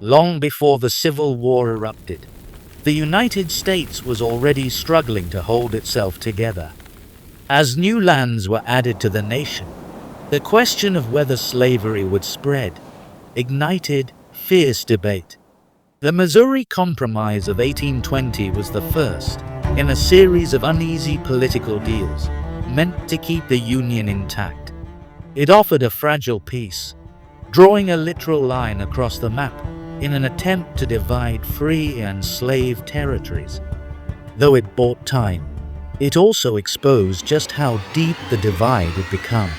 long before the Civil War erupted. The United States was already struggling to hold itself together. As new lands were added to the nation, the question of whether slavery would spread ignited fierce debate. The Missouri Compromise of 1820 was the first in a series of uneasy political deals meant to keep the Union intact. It offered a fragile peace, drawing a literal line across the map in an attempt to divide free and slave territories. Though it bought time, it also exposed just how deep the divide had become.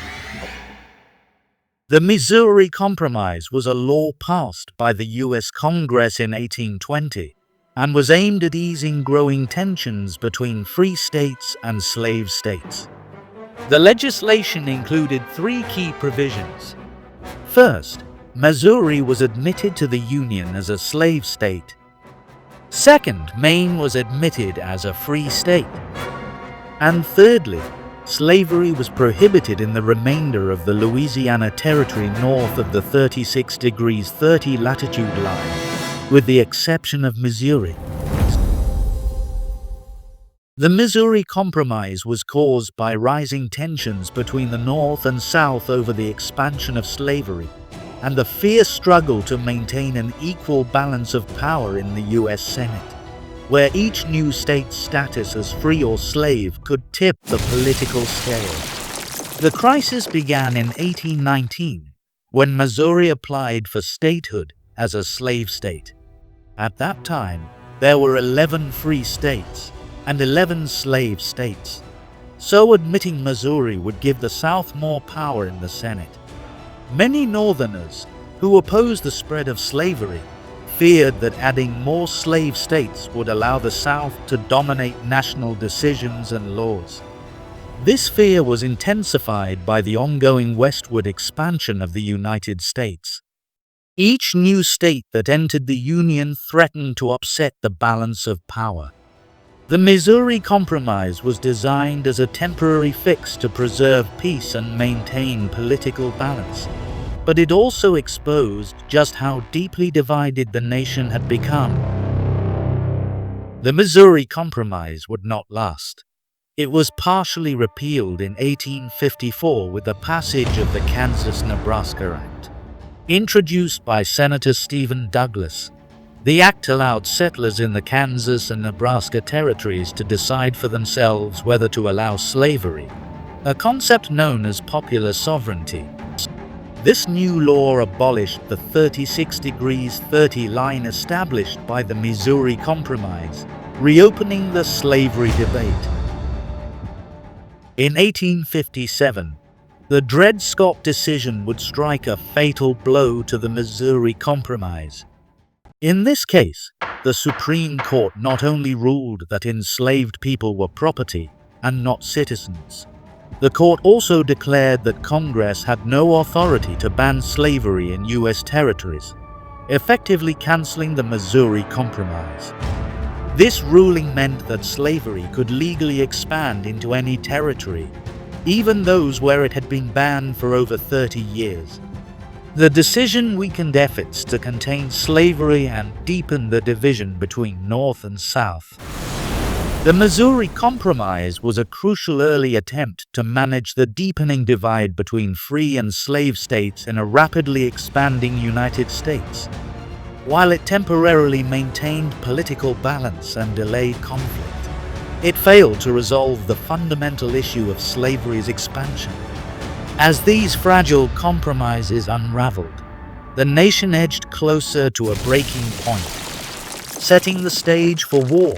The Missouri Compromise was a law passed by the U.S. Congress in 1820 and was aimed at easing growing tensions between free states and slave states. The legislation included three key provisions. First, Missouri was admitted to the Union as a slave state. Second, Maine was admitted as a free state. And thirdly, slavery was prohibited in the remainder of the Louisiana Territory north of the 36°30 latitude line, with the exception of Missouri. The Missouri Compromise was caused by rising tensions between the North and South over the expansion of slavery and the fierce struggle to maintain an equal balance of power in the U.S. Senate, where each new state's status as free or slave could tip the political scale. The crisis began in 1819, when Missouri applied for statehood as a slave state. At that time, there were 11 free states and 11 slave states, so admitting Missouri would give the South more power in the Senate. Many Northerners, who opposed the spread of slavery, feared that adding more slave states would allow the South to dominate national decisions and laws. This fear was intensified by the ongoing westward expansion of the United States. Each new state that entered the Union threatened to upset the balance of power. The Missouri Compromise was designed as a temporary fix to preserve peace and maintain political balance, but it also exposed just how deeply divided the nation had become. The Missouri Compromise would not last. It was partially repealed in 1854 with the passage of the Kansas-Nebraska Act, introduced by Senator Stephen Douglas. The act allowed settlers in the Kansas and Nebraska territories to decide for themselves whether to allow slavery, a concept known as popular sovereignty. This new law abolished the 36°30 line established by the Missouri Compromise, reopening the slavery debate. In 1857, the Dred Scott decision would strike a fatal blow to the Missouri Compromise. In this case, the Supreme Court not only ruled that enslaved people were property and not citizens, the court also declared that Congress had no authority to ban slavery in U.S. territories, effectively canceling the Missouri Compromise. This ruling meant that slavery could legally expand into any territory, even those where it had been banned for over 30 years. The decision weakened efforts to contain slavery and deepened the division between North and South. The Missouri Compromise was a crucial early attempt to manage the deepening divide between free and slave states in a rapidly expanding United States. While it temporarily maintained political balance and delayed conflict, it failed to resolve the fundamental issue of slavery's expansion. As these fragile compromises unraveled, the nation edged closer to a breaking point, setting the stage for war